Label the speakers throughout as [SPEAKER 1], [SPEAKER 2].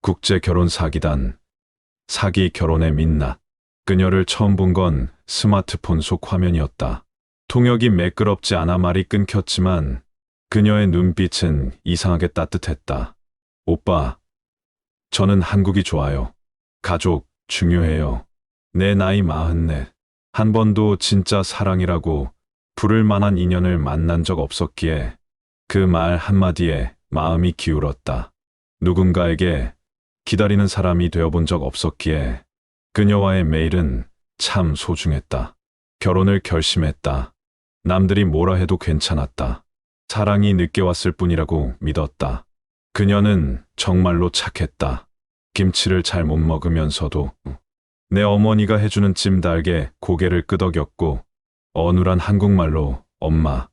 [SPEAKER 1] 국제결혼사기단, 사기 결혼의 민낯. 그녀를 처음 본 건 스마트폰 속 화면이었다. 통역이 매끄럽지 않아 말이 끊겼지만 그녀의 눈빛은 이상하게 따뜻했다. 오빠, 저는 한국이 좋아요. 가족 중요해요. 내 나이 44. 한 번도 진짜 사랑이라고 부를 만한 인연을 만난 적 없었기에 그 말 한마디에 마음이 기울었다. 누군가에게 기다리는 사람이 되어본 적 없었기에 그녀와의 매일은 참 소중했다. 결혼을 결심했다. 남들이 뭐라 해도 괜찮았다. 사랑이 늦게 왔을 뿐이라고 믿었다. 그녀는 정말로 착했다. 김치를 잘 못 먹으면서도 내 어머니가 해주는 찜닭에 고개를 끄덕였고 어눌한 한국말로 엄마,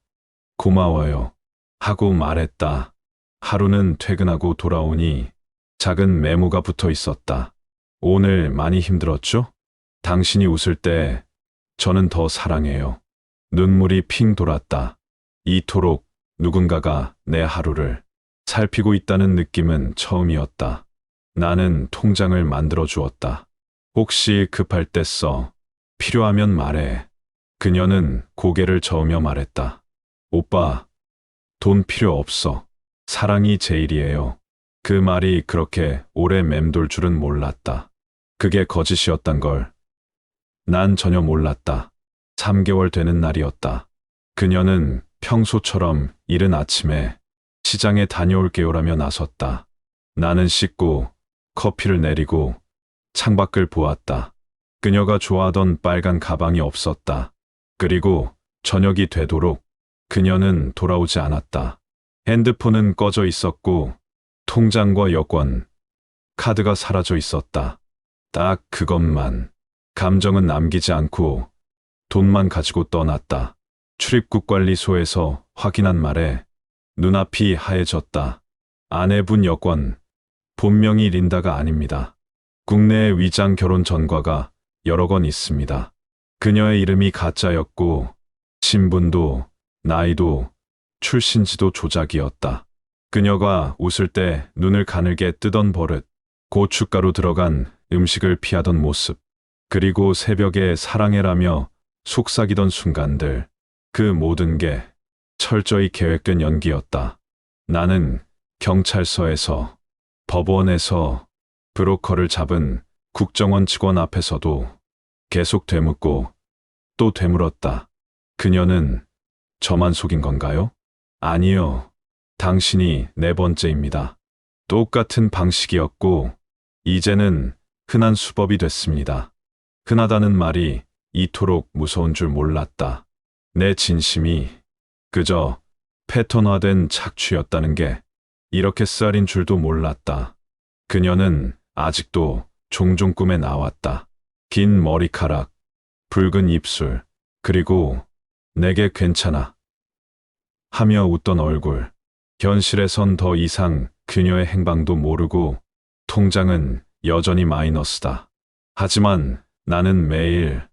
[SPEAKER 1] 고마워요 하고 말했다. 하루는 퇴근하고 돌아오니 작은 메모가 붙어 있었다. 오늘 많이 힘들었죠? 당신이 웃을 때 저는 더 사랑해요. 눈물이 핑 돌았다. 이토록 누군가가 내 하루를 살피고 있다는 느낌은 처음이었다. 나는 통장을 만들어 주었다. 혹시 급할 때 써. 필요하면 말해. 그녀는 고개를 저으며 말했다. 오빠, 돈 필요 없어. 사랑이 제일이에요. 그 말이 그렇게 오래 맴돌 줄은 몰랐다. 그게 거짓이었단 걸 난 전혀 몰랐다. 3개월 되는 날이었다. 그녀는 평소처럼 이른 아침에 시장에 다녀올게요라며 나섰다. 나는 씻고 커피를 내리고 창밖을 보았다. 그녀가 좋아하던 빨간 가방이 없었다. 그리고 저녁이 되도록 그녀는 돌아오지 않았다. 핸드폰은 꺼져 있었고 통장과 여권, 카드가 사라져 있었다. 딱 그것만. 감정은 남기지 않고 돈만 가지고 떠났다. 출입국 관리소에서 확인한 말에 눈앞이 하얘졌다. 아내분 여권, 본명이 린다가 아닙니다. 국내 위장 결혼 전과가 여러 건 있습니다. 그녀의 이름이 가짜였고 신분도 나이도 출신지도 조작이었다. 그녀가 웃을 때 눈을 가늘게 뜨던 버릇, 고춧가루 들어간 음식을 피하던 모습, 그리고 새벽에 사랑해라며 속삭이던 순간들, 그 모든 게 철저히 계획된 연기였다. 나는 경찰서에서, 법원에서, 브로커를 잡은 국정원 직원 앞에서도 계속 되묻고 또 되물었다. 그녀는 저만 속인 건가요? 아니요. 당신이 네 번째입니다. 똑같은 방식이었고 이제는 흔한 수법이 됐습니다. 흔하다는 말이 이토록 무서운 줄 몰랐다. 내 진심이 그저 패턴화된 착취였다는 게 이렇게 쓰라린 줄도 몰랐다. 그녀는 아직도 종종 꿈에 나왔다. 긴 머리카락, 붉은 입술, 그리고 내게 괜찮아 하며 웃던 얼굴. 현실에선 더 이상 그녀의 행방도 모르고 통장은 여전히 마이너스다. 하지만 나는 매일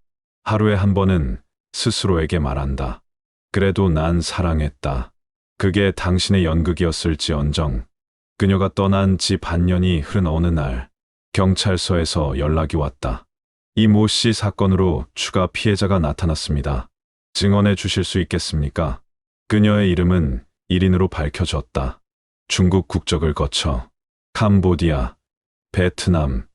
[SPEAKER 1] 하루에 한 번은 스스로에게 말한다. 그래도 난 사랑했다. 그게 당신의 연극이었을지언정. 그녀가 떠난 지 반년이 흐른 어느 날 경찰서에서 연락이 왔다. 이 모 씨 사건으로 추가 피해자가 나타났습니다. 증언해 주실 수 있겠습니까? 그녀의 이름은 1인으로 밝혀졌다. 중국 국적을 거쳐 캄보디아, 베트남,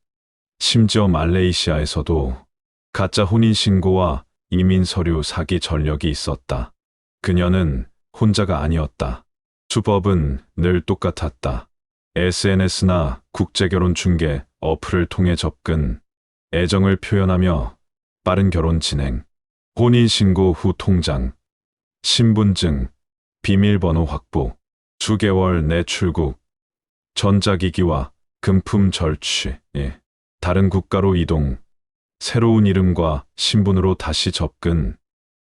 [SPEAKER 1] 심지어 말레이시아에서도 가짜 혼인신고와 이민서류 사기 전력이 있었다. 그녀는 혼자가 아니었다. 수법은 늘 똑같았다. SNS나 국제결혼 중개 어플을 통해 접근, 애정을 표현하며 빠른 결혼 진행, 혼인신고 후 통장, 신분증, 비밀번호 확보, 수개월 내 출국, 전자기기와 금품 절취, 다른 국가로 이동, 새로운 이름과 신분으로 다시 접근.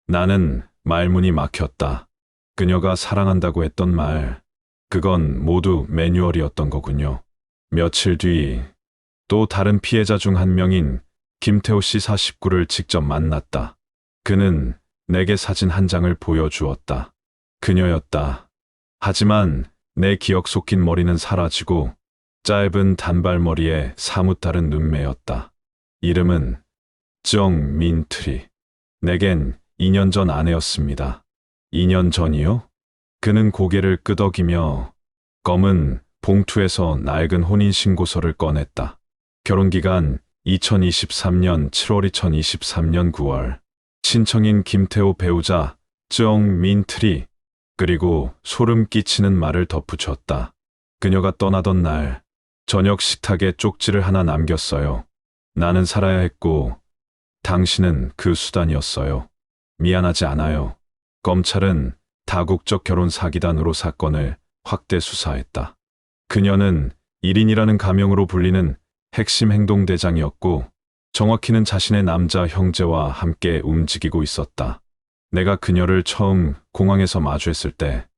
[SPEAKER 1] 나는 말문이 막혔다. 그녀가 사랑한다고 했던 말, 그건 모두 매뉴얼이었던 거군요. 며칠 뒤 또 다른 피해자 중 한 명인 김태호 씨 49를 직접 만났다. 그는 내게 사진 한 장을 보여주었다. 그녀였다. 하지만 내 기억 속 긴 머리는 사라지고 짧은 단발머리에 사뭇 다른 눈매였다. 이름은 정민트리. 내겐 2년 전 아내였습니다. 2년 전이요? 그는 고개를 끄덕이며 검은 봉투에서 낡은 혼인신고서를 꺼냈다. 결혼기간 2023년 7월 2023년 9월. 친청인 김태호 배우자 정민트리. 그리고 소름 끼치는 말을 덧붙였다. 그녀가 떠나던 날 저녁 식탁에 쪽지를 하나 남겼어요. 나는 살아야 했고 당신은 그 수단이었어요. 미안하지 않아요. 검찰은 다국적 결혼 사기단으로 사건을 확대 수사했다. 그녀는 1인이라는 가명으로 불리는 핵심 행동대장이었고 정확히는 자신의 남자 형제와 함께 움직이고 있었다. 내가 그녀를 처음 공항에서 마주했을 때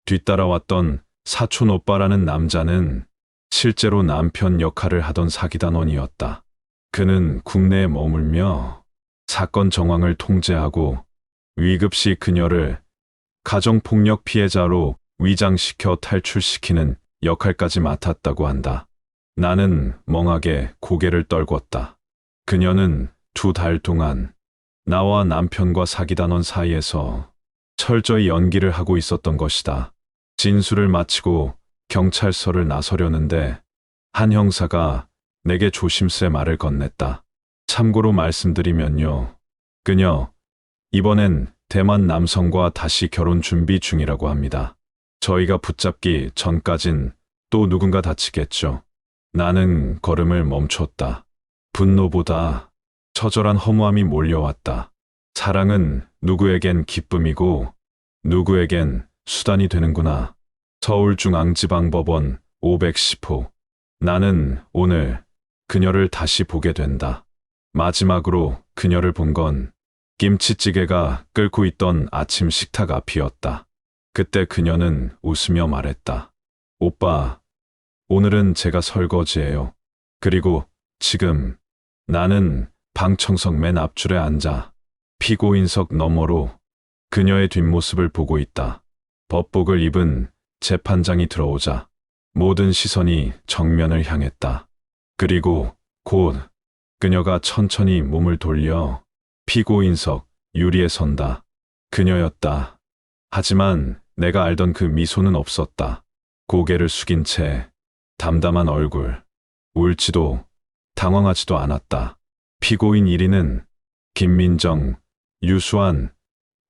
[SPEAKER 1] 뒤따라왔던 사촌 오빠라는 남자는 실제로 남편 역할을 하던 사기단원이었다. 그는 국내에 머물며 사건 정황을 통제하고 위급시 그녀를 가정폭력 피해자로 위장시켜 탈출시키는 역할까지 맡았다고 한다. 나는 멍하게 고개를 떨궜다. 그녀는 2달 동안 나와 남편과 사기단원 사이에서 철저히 연기를 하고 있었던 것이다. 진술을 마치고 경찰서를 나서려는데 한 형사가 내게 조심스레 말을 건넸다. 참고로 말씀드리면요. 그녀 이번엔 대만 남성과 다시 결혼 준비 중이라고 합니다. 저희가 붙잡기 전까진 또 누군가 다치겠죠. 나는 걸음을 멈췄다. 분노보다 처절한 허무함이 몰려왔다. 사랑은 누구에겐 기쁨이고 누구에겐 수단이 되는구나. 서울중앙지방법원 510호. 나는 오늘 그녀를 다시 보게 된다. 마지막으로 그녀를 본 건 김치찌개가 끓고 있던 아침 식탁 앞이었다. 그때 그녀는 웃으며 말했다. 오빠, 오늘은 제가 설거지해요. 그리고 지금 나는 방청석 맨 앞줄에 앉아 피고인석 너머로 그녀의 뒷모습을 보고 있다. 법복을 입은 재판장이 들어오자 모든 시선이 정면을 향했다. 그리고 곧 그녀가 천천히 몸을 돌려 피고인석 유리에 선다. 그녀였다. 하지만 내가 알던 그 미소는 없었다. 고개를 숙인 채 담담한 얼굴. 울지도 당황하지도 않았다. 피고인 1위는 김민정, 유수환,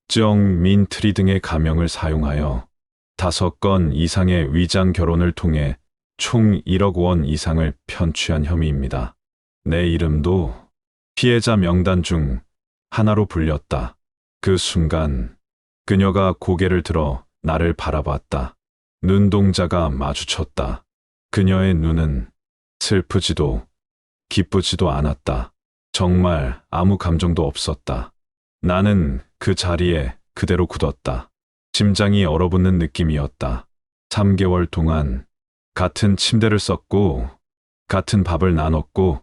[SPEAKER 1] 정민트리 등의 가명을 사용하여 5건 이상의 위장 결혼을 통해 총 1억 원 이상을 편취한 혐의입니다. 내 이름도 피해자 명단 중 하나로 불렸다. 그 순간 그녀가 고개를 들어 나를 바라봤다. 눈동자가 마주쳤다. 그녀의 눈은 슬프지도 기쁘지도 않았다. 정말 아무 감정도 없었다. 나는 그 자리에 그대로 굳었다. 심장이 얼어붙는 느낌이었다. 3개월 동안 같은 침대를 썼고 같은 밥을 나눴고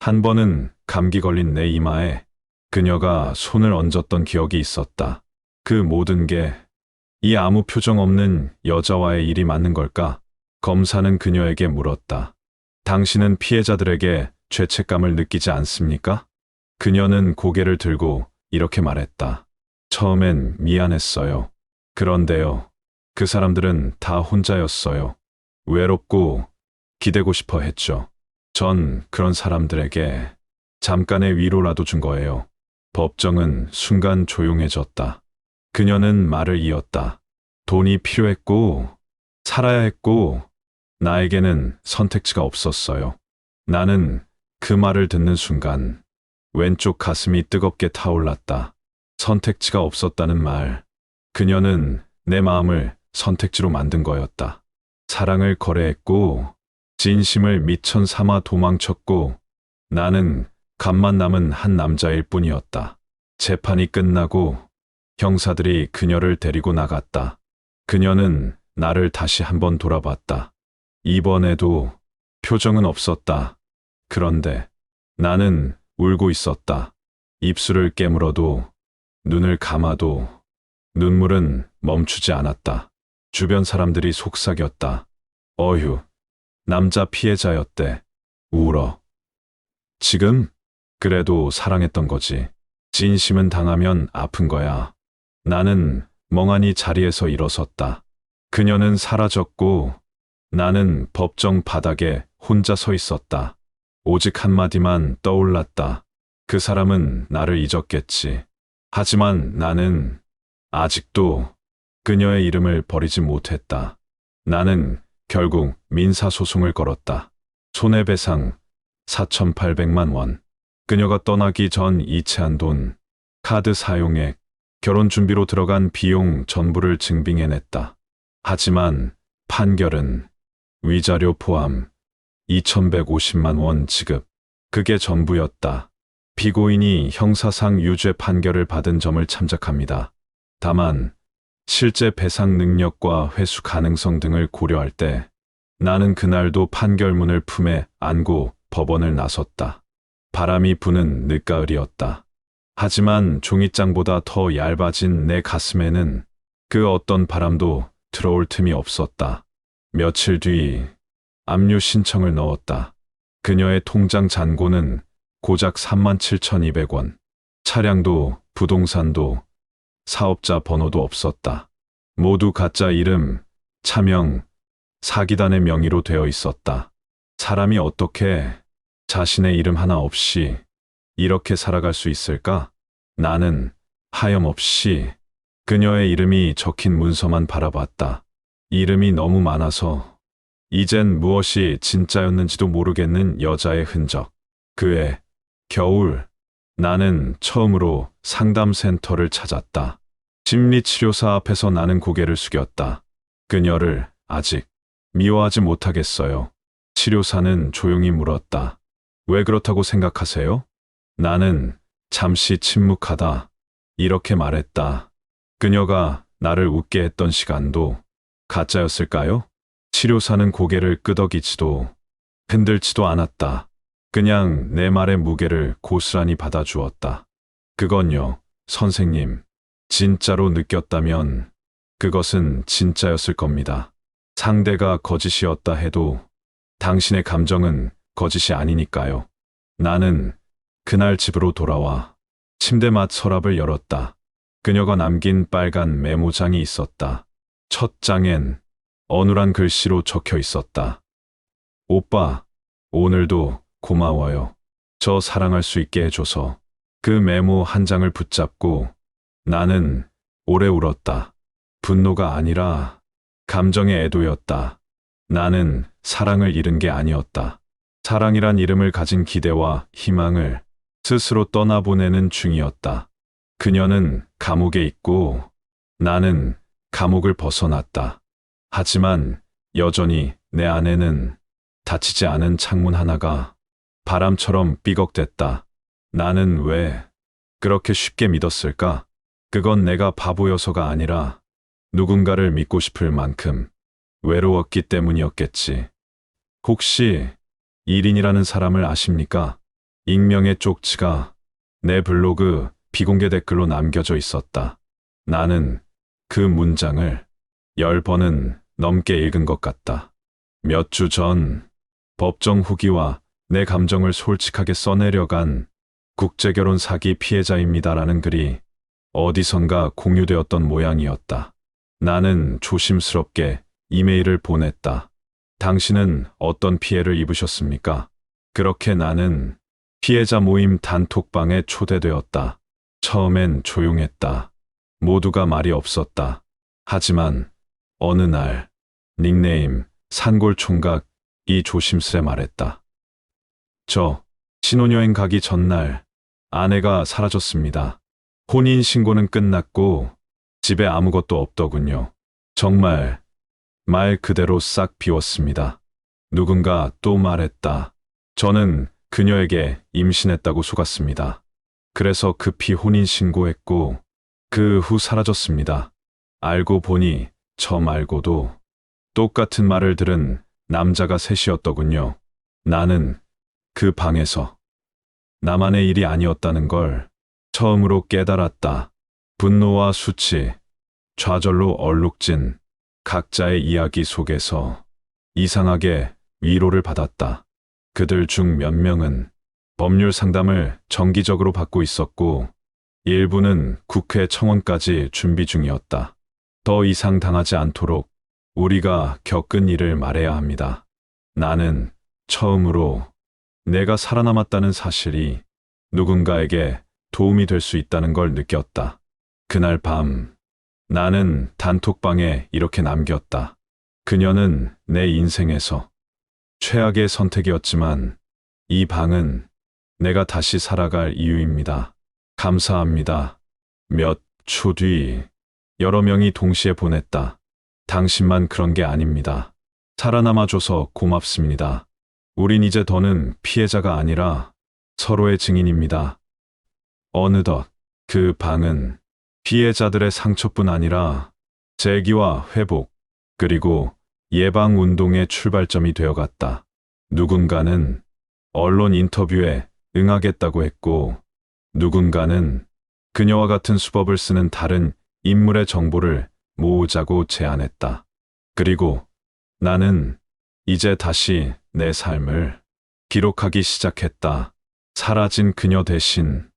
[SPEAKER 1] 한 번은 감기 걸린 내 이마에 그녀가 손을 얹었던 기억이 있었다. 그 모든 게 이 아무 표정 없는 여자와의 일이 맞는 걸까? 검사는 그녀에게 물었다. 당신은 피해자들에게 죄책감을 느끼지 않습니까? 그녀는 고개를 들고 이렇게 말했다. 처음엔 미안했어요. 그런데요. 그 사람들은 다 혼자였어요. 외롭고 기대고 싶어 했죠. 전 그런 사람들에게 잠깐의 위로라도 준 거예요. 법정은 순간 조용해졌다. 그녀는 말을 이었다. 돈이 필요했고, 살아야 했고, 나에게는 선택지가 없었어요. 나는 그 말을 듣는 순간 왼쪽 가슴이 뜨겁게 타올랐다. 선택지가 없었다는 말. 그녀는 내 마음을 선택지로 만든 거였다. 사랑을 거래했고, 진심을 미천 삼아 도망쳤고, 나는 간만 남은 한 남자일 뿐이었다. 재판이 끝나고 형사들이 그녀를 데리고 나갔다. 그녀는 나를 다시 한번 돌아봤다. 이번에도 표정은 없었다. 그런데 나는 울고 있었다. 입술을 깨물어도 눈을 감아도 눈물은 멈추지 않았다. 주변 사람들이 속삭였다. 어휴, 남자 피해자였대. 울어. 지금? 그래도 사랑했던 거지. 진심은 당하면 아픈 거야. 나는 멍하니 자리에서 일어섰다. 그녀는 사라졌고 나는 법정 바닥에 혼자 서 있었다. 오직 한마디만 떠올랐다. 그 사람은 나를 잊었겠지. 하지만 나는 아직도 그녀의 이름을 버리지 못했다. 나는 결국 민사소송을 걸었다. 손해배상 4,800만 원. 그녀가 떠나기 전 이체한 돈, 카드 사용액, 결혼 준비로 들어간 비용 전부를 증빙해냈다. 하지만 판결은 위자료 포함 2,150만 원 지급. 그게 전부였다. 피고인이 형사상 유죄 판결을 받은 점을 참작합니다. 다만 실제 배상 능력과 회수 가능성 등을 고려할 때 나는 그날도 판결문을 품에 안고 법원을 나섰다. 바람이 부는 늦가을이었다. 하지만 종이장보다 더 얇아진 내 가슴에는 그 어떤 바람도 들어올 틈이 없었다. 며칠 뒤 압류 신청을 넣었다. 그녀의 통장 잔고는 고작 37,200원. 차량도 부동산도 사업자 번호도 없었다. 모두 가짜 이름, 차명, 사기단의 명의로 되어 있었다. 사람이 어떻게 자신의 이름 하나 없이 이렇게 살아갈 수 있을까? 나는 하염없이 그녀의 이름이 적힌 문서만 바라봤다. 이름이 너무 많아서 이젠 무엇이 진짜였는지도 모르겠는 여자의 흔적. 그해 겨울 나는 처음으로 상담센터를 찾았다. 심리치료사 앞에서 나는 고개를 숙였다. 그녀를 아직 미워하지 못하겠어요. 치료사는 조용히 물었다. 왜 그렇다고 생각하세요? 나는 잠시 침묵하다. 이렇게 말했다. 그녀가 나를 웃게 했던 시간도 가짜였을까요? 치료사는 고개를 끄덕이지도 흔들지도 않았다. 그냥 내 말의 무게를 고스란히 받아주었다. 그건요, 선생님. 진짜로 느꼈다면 그것은 진짜였을 겁니다. 상대가 거짓이었다 해도 당신의 감정은 거짓이 아니니까요. 나는 그날 집으로 돌아와 침대맡 서랍을 열었다. 그녀가 남긴 빨간 메모장이 있었다. 첫 장엔 어눌한 글씨로 적혀 있었다. 오빠, 오늘도 고마워요. 저 사랑할 수 있게 해줘서. 그 메모 한 장을 붙잡고 나는 오래 울었다. 분노가 아니라 감정의 애도였다. 나는 사랑을 잃은 게 아니었다. 사랑이란 이름을 가진 기대와 희망을 스스로 떠나보내는 중이었다. 그녀는 감옥에 있고 나는 감옥을 벗어났다. 하지만 여전히 내 안에는 닫히지 않은 창문 하나가 바람처럼 삐걱댔다. 나는 왜 그렇게 쉽게 믿었을까? 그건 내가 바보여서가 아니라 누군가를 믿고 싶을 만큼 외로웠기 때문이었겠지. 혹시 일인이라는 사람을 아십니까? 익명의 쪽지가 내 블로그 비공개 댓글로 남겨져 있었다. 나는 그 문장을 10번은 넘게 읽은 것 같다. 몇 주 전 법정 후기와 내 감정을 솔직하게 써내려간 국제결혼 사기 피해자입니다라는 글이 어디선가 공유되었던 모양이었다. 나는 조심스럽게 이메일을 보냈다. 당신은 어떤 피해를 입으셨습니까? 그렇게 나는 피해자 모임 단톡방에 초대되었다. 처음엔 조용했다. 모두가 말이 없었다. 하지만 어느 날 닉네임 산골총각이 조심스레 말했다. 저 신혼여행 가기 전날 아내가 사라졌습니다. 혼인신고는 끝났고 집에 아무것도 없더군요. 정말 말 그대로 싹 비웠습니다. 누군가 또 말했다. 저는 그녀에게 임신했다고 속았습니다. 그래서 급히 혼인신고했고 그 후 사라졌습니다. 알고 보니 저 말고도 똑같은 말을 들은 남자가 셋이었더군요. 나는 그 방에서 나만의 일이 아니었다는 걸 처음으로 깨달았다. 분노와 수치, 좌절로 얼룩진 각자의 이야기 속에서 이상하게 위로를 받았다. 그들 중 몇 명은 법률 상담을 정기적으로 받고 있었고, 일부는 국회 청원까지 준비 중이었다. 더 이상 당하지 않도록 우리가 겪은 일을 말해야 합니다. 나는 처음으로 내가 살아남았다는 사실이 누군가에게 도움이 될 수 있다는 걸 느꼈다. 그날 밤, 나는 단톡방에 이렇게 남겼다. 그녀는 내 인생에서 최악의 선택이었지만 이 방은 내가 다시 살아갈 이유입니다. 감사합니다. 몇 초 뒤 여러 명이 동시에 보냈다. 당신만 그런 게 아닙니다. 살아남아줘서 고맙습니다. 우린 이제 더는 피해자가 아니라 서로의 증인입니다. 어느덧 그 방은 피해자들의 상처뿐 아니라 재기와 회복, 그리고 예방 운동의 출발점이 되어갔다. 누군가는 언론 인터뷰에 응하겠다고 했고, 누군가는 그녀와 같은 수법을 쓰는 다른 인물의 정보를 모으자고 제안했다. 그리고 나는 이제 다시 내 삶을 기록하기 시작했다. 사라진 그녀 대신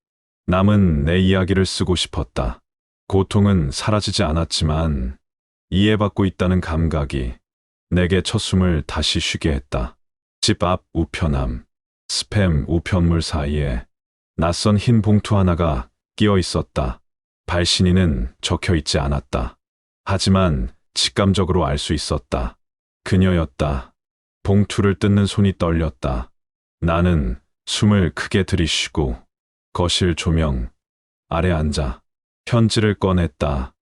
[SPEAKER 1] 남은 내 이야기를 쓰고 싶었다. 고통은 사라지지 않았지만 이해받고 있다는 감각이 내게 첫 숨을 다시 쉬게 했다. 집 앞 우편함, 스팸 우편물 사이에 낯선 흰 봉투 하나가 끼어 있었다. 발신인은 적혀 있지 않았다. 하지만 직감적으로 알 수 있었다. 그녀였다. 봉투를 뜯는 손이 떨렸다. 나는 숨을 크게 들이쉬고 거실 조명 아래 앉아 편지를 꺼냈다.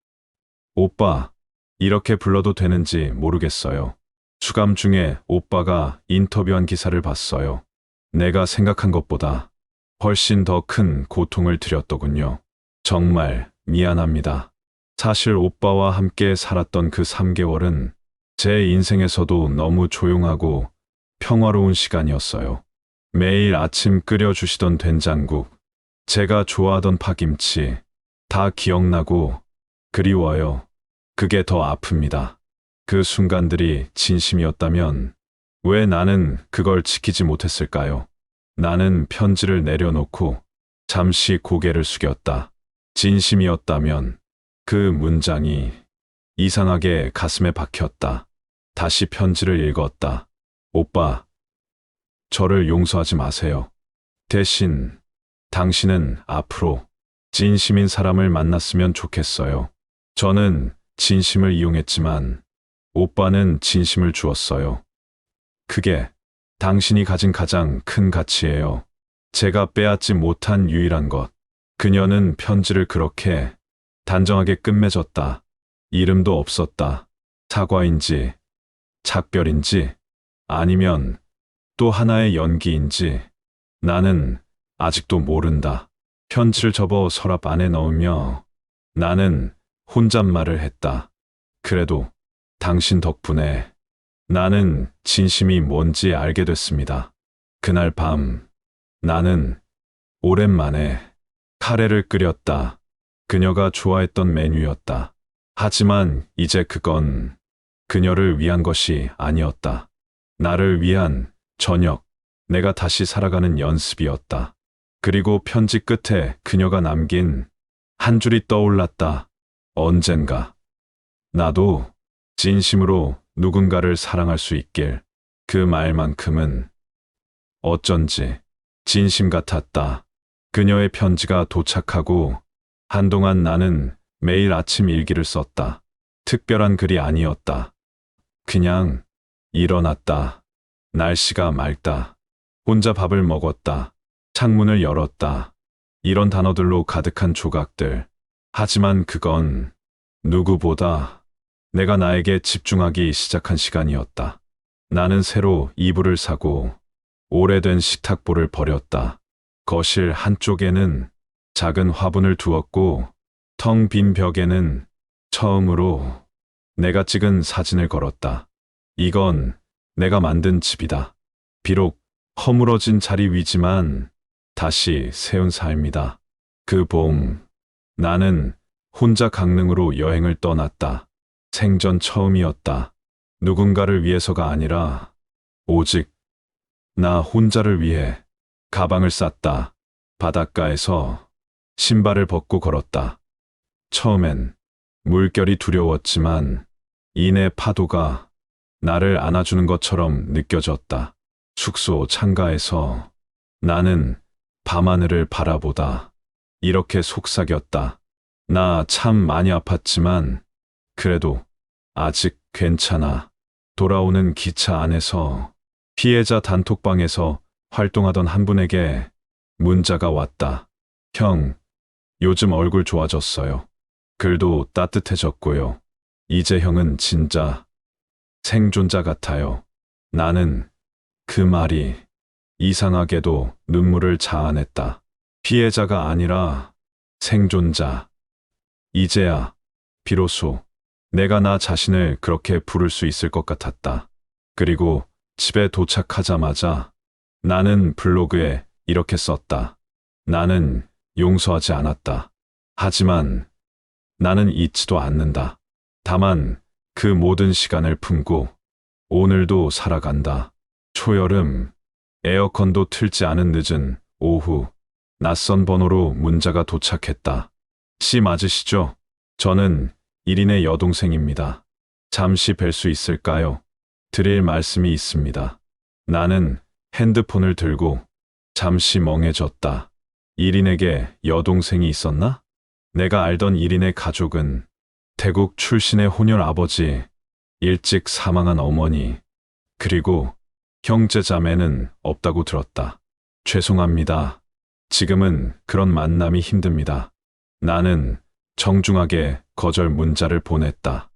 [SPEAKER 1] 오빠, 이렇게 불러도 되는지 모르겠어요. 수감 중에 오빠가 인터뷰한 기사를 봤어요. 내가 생각한 것보다 훨씬 더 큰 고통을 드렸더군요. 정말 미안합니다. 사실 오빠와 함께 살았던 그 3개월은 제 인생에서도 너무 조용하고 평화로운 시간이었어요. 매일 아침 끓여주시던 된장국, 제가 좋아하던 파김치, 다 기억나고 그리워요. 그게 더 아픕니다. 그 순간들이 진심이었다면 왜 나는 그걸 지키지 못했을까요? 나는 편지를 내려놓고 잠시 고개를 숙였다. 진심이었다면 그 문장이 이상하게 가슴에 박혔다. 다시 편지를 읽었다. 오빠, 저를 용서하지 마세요. 대신 당신은 앞으로 진심인 사람을 만났으면 좋겠어요. 저는 진심을 이용했지만 오빠는 진심을 주었어요. 그게 당신이 가진 가장 큰 가치예요. 제가 빼앗지 못한 유일한 것. 그녀는 편지를 그렇게 단정하게 끝맺었다. 이름도 없었다. 사과인지, 작별인지, 아니면 또 하나의 연기인지 나는 아직도 모른다. 편지를 접어 서랍 안에 넣으며 나는 혼잣말을 했다. 그래도 당신 덕분에 나는 진심이 뭔지 알게 됐습니다. 그날 밤 나는 오랜만에 카레를 끓였다. 그녀가 좋아했던 메뉴였다. 하지만 이제 그건 그녀를 위한 것이 아니었다. 나를 위한 저녁, 내가 다시 살아가는 연습이었다. 그리고 편지 끝에 그녀가 남긴 한 줄이 떠올랐다. 언젠가 나도 진심으로 누군가를 사랑할 수 있길. 그 말만큼은 어쩐지 진심 같았다. 그녀의 편지가 도착하고 한동안 나는 매일 아침 일기를 썼다. 특별한 글이 아니었다. 그냥 일어났다. 날씨가 맑다. 혼자 밥을 먹었다. 창문을 열었다. 이런 단어들로 가득한 조각들. 하지만 그건 누구보다 내가 나에게 집중하기 시작한 시간이었다. 나는 새로 이불을 사고 오래된 식탁보를 버렸다. 거실 한쪽에는 작은 화분을 두었고 텅 빈 벽에는 처음으로 내가 찍은 사진을 걸었다. 이건 내가 만든 집이다. 비록 허물어진 자리 위지만 다시 세운 삶이다. 그 봄, 나는 혼자 강릉으로 여행을 떠났다. 생전 처음이었다. 누군가를 위해서가 아니라 오직 나 혼자를 위해 가방을 쌌다. 바닷가에서 신발을 벗고 걸었다. 처음엔 물결이 두려웠지만 이내 파도가 나를 안아주는 것처럼 느껴졌다. 숙소 창가에서 나는 밤하늘을 바라보다 이렇게 속삭였다. 나 참 많이 아팠지만 그래도 아직 괜찮아. 돌아오는 기차 안에서 피해자 단톡방에서 활동하던 한 분에게 문자가 왔다. 형, 요즘 얼굴 좋아졌어요. 글도 따뜻해졌고요. 이제 형은 진짜 생존자 같아요. 나는 그 말이 이상하게도 눈물을 자아냈다. 피해자가 아니라 생존자. 이제야 비로소 내가 나 자신을 그렇게 부를 수 있을 것 같았다. 그리고 집에 도착하자마자 나는 블로그에 이렇게 썼다. 나는 용서하지 않았다. 하지만 나는 잊지도 않는다. 다만 그 모든 시간을 품고 오늘도 살아간다. 초여름, 에어컨도 틀지 않은 늦은 오후, 낯선 번호로 문자가 도착했다. 씨 맞으시죠? 저는 1인의 여동생입니다. 잠시 뵐 수 있을까요? 드릴 말씀이 있습니다. 나는 핸드폰을 들고 잠시 멍해졌다. 1인에게 여동생이 있었나? 내가 알던 1인의 가족은 태국 출신의 혼혈 아버지, 일찍 사망한 어머니, 그리고 형제 자매는 없다고 들었다. 죄송합니다. 지금은 그런 만남이 힘듭니다. 나는 정중하게 거절 문자를 보냈다.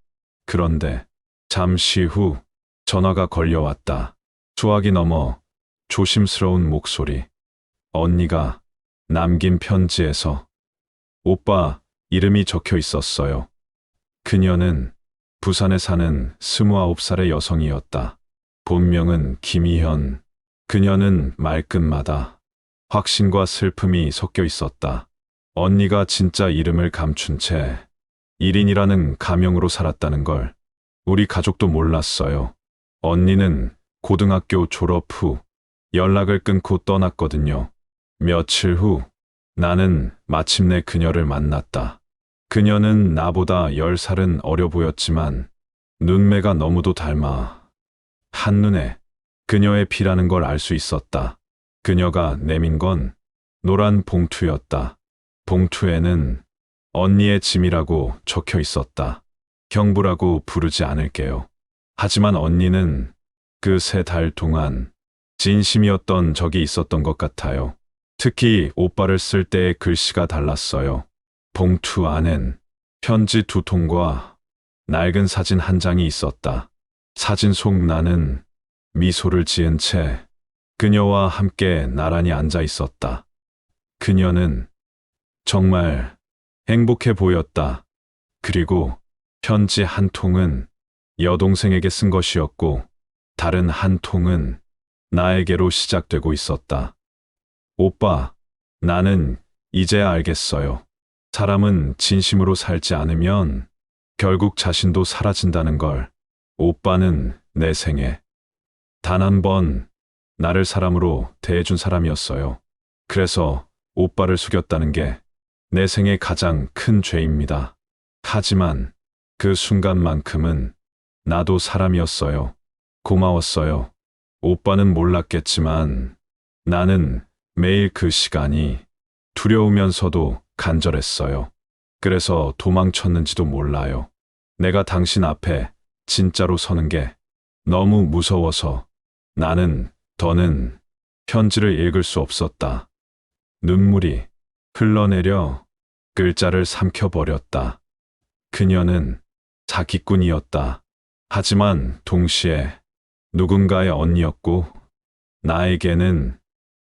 [SPEAKER 1] 그런데 잠시 후 전화가 걸려왔다. 수화기 넘어 조심스러운 목소리. 언니가 남긴 편지에서 오빠 이름이 적혀 있었어요. 그녀는 부산에 사는 29살의 여성이었다. 본명은 김희현. 그녀는 말끝마다 확신과 슬픔이 섞여 있었다. 언니가 진짜 이름을 감춘 채 1인이라는 가명으로 살았다는 걸 우리 가족도 몰랐어요. 언니는 고등학교 졸업 후 연락을 끊고 떠났거든요. 며칠 후 나는 마침내 그녀를 만났다. 그녀는 나보다 10살은 어려 보였지만 눈매가 너무도 닮아 한눈에 그녀의 피라는 걸 알 수 있었다. 그녀가 내민 건 노란 봉투였다. 봉투에는 언니의 짐이라고 적혀 있었다. 형부라고 부르지 않을게요. 하지만 언니는 그 3달 동안 진심이었던 적이 있었던 것 같아요. 특히 오빠를 쓸 때의 글씨가 달랐어요. 봉투 안엔 편지 2통과 낡은 사진 한 장이 있었다. 사진 속 나는 미소를 지은 채 그녀와 함께 나란히 앉아 있었다. 그녀는 정말 행복해 보였다. 그리고 편지 한 통은 여동생에게 쓴 것이었고 다른 한 통은 나에게로 시작되고 있었다. 오빠, 나는 이제야 알겠어요. 사람은 진심으로 살지 않으면 결국 자신도 사라진다는 걸. 오빠는 내 생에 단 한 번 나를 사람으로 대해준 사람이었어요. 그래서 오빠를 속였다는 게 내 생의 가장 큰 죄입니다. 하지만 그 순간만큼은 나도 사람이었어요. 고마웠어요. 오빠는 몰랐겠지만 나는 매일 그 시간이 두려우면서도 간절했어요. 그래서 도망쳤는지도 몰라요. 내가 당신 앞에 진짜로 서는 게 너무 무서워서 나는 더는 편지를 읽을 수 없었다. 눈물이 흘러내려 글자를 삼켜버렸다. 그녀는 사기꾼이었다. 하지만 동시에 누군가의 언니였고 나에게는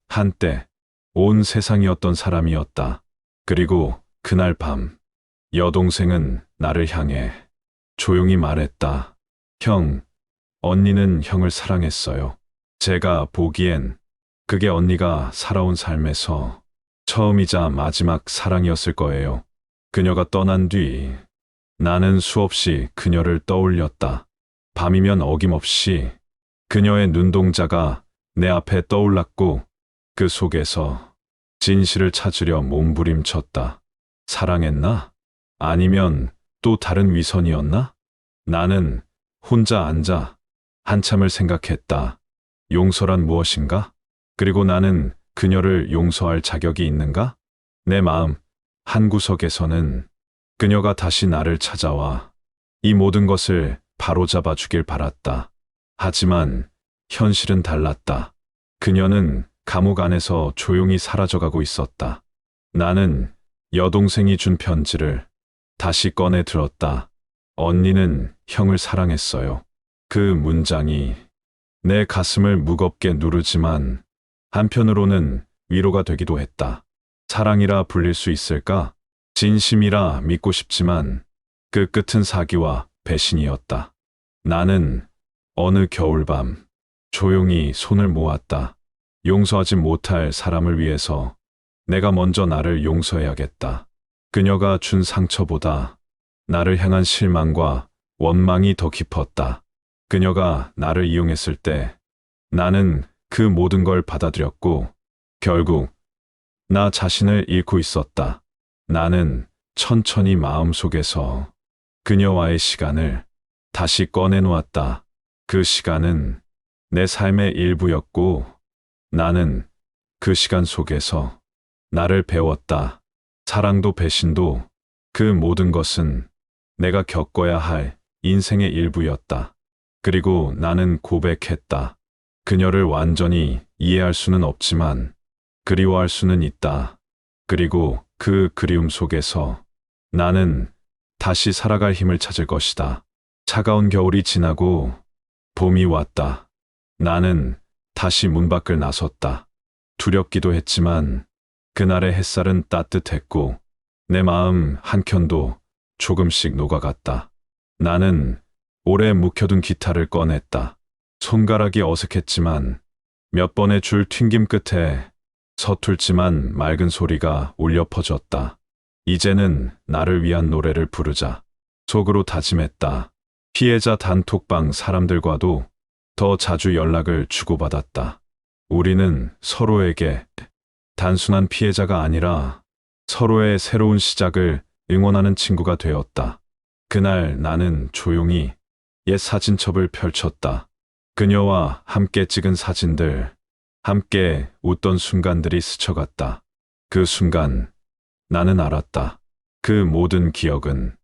[SPEAKER 1] 한때 온 세상이었던 사람이었다. 그리고 그날 밤 여동생은 나를 향해 조용히 말했다. 형, 언니는 형을 사랑했어요. 제가 보기엔 그게 언니가 살아온 삶에서 처음이자 마지막 사랑이었을 거예요. 그녀가 떠난 뒤 나는 수없이 그녀를 떠올렸다. 밤이면 어김없이 그녀의 눈동자가 내 앞에 떠올랐고 그 속에서 진실을 찾으려 몸부림쳤다. 사랑했나? 아니면 또 다른 위선이었나? 나는 혼자 앉아 한참을 생각했다. 용서란 무엇인가? 그리고 나는 그녀를 용서할 자격이 있는가? 내 마음 한구석에서는 그녀가 다시 나를 찾아와 이 모든 것을 바로잡아 주길 바랐다. 하지만 현실은 달랐다. 그녀는 감옥 안에서 조용히 사라져가고 있었다. 나는 여동생이 준 편지를 다시 꺼내 들었다. 언니는 형을 사랑했어요. 그 문장이 내 가슴을 무겁게 누르지만 한편으로는 위로가 되기도 했다. 사랑이라 불릴 수 있을까? 진심이라 믿고 싶지만 그 끝은 사기와 배신이었다. 나는 어느 겨울밤 조용히 손을 모았다. 용서하지 못할 사람을 위해서 내가 먼저 나를 용서해야겠다. 그녀가 준 상처보다 나를 향한 실망과 원망이 더 깊었다. 그녀가 나를 이용했을 때 나는 그 모든 걸 받아들였고 결국 나 자신을 잃고 있었다. 나는 천천히 마음속에서 그녀와의 시간을 다시 꺼내놓았다. 그 시간은 내 삶의 일부였고 나는 그 시간 속에서 나를 배웠다. 사랑도 배신도 그 모든 것은 내가 겪어야 할 인생의 일부였다. 그리고 나는 고백했다. 그녀를 완전히 이해할 수는 없지만 그리워할 수는 있다. 그리고 그 그리움 속에서 나는 다시 살아갈 힘을 찾을 것이다. 차가운 겨울이 지나고 봄이 왔다. 나는 다시 문 밖을 나섰다. 두렵기도 했지만 그날의 햇살은 따뜻했고 내 마음 한켠도 조금씩 녹아갔다. 나는 오래 묵혀둔 기타를 꺼냈다. 손가락이 어색했지만 몇 번의 줄 튕김 끝에 서툴지만 맑은 소리가 울려 퍼졌다. 이제는 나를 위한 노래를 부르자. 속으로 다짐했다. 피해자 단톡방 사람들과도 더 자주 연락을 주고받았다. 우리는 서로에게 단순한 피해자가 아니라 서로의 새로운 시작을 응원하는 친구가 되었다. 그날 나는 조용히 옛 사진첩을 펼쳤다. 그녀와 함께 찍은 사진들, 함께 웃던 순간들이 스쳐갔다. 그 순간 나는 알았다. 그 모든 기억은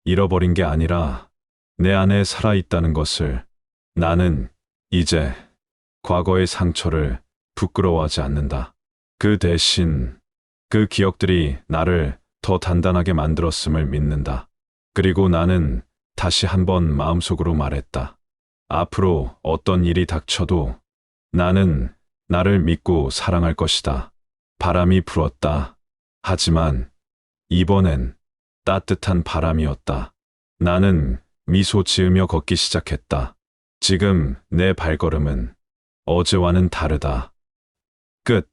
[SPEAKER 1] 잃어버린 게 아니라 내 안에 살아있다는 것을. 나는 이제 과거의 상처를 부끄러워하지 않는다. 그 대신 그 기억들이 나를 더 단단하게 만들었음을 믿는다. 그리고 나는 다시 한번 마음속으로 말했다. 앞으로 어떤 일이 닥쳐도 나는 나를 믿고 사랑할 것이다. 바람이 불었다. 하지만 이번엔 따뜻한 바람이었다. 나는 미소 지으며 걷기 시작했다. 지금 내 발걸음은 어제와는 다르다. 끝.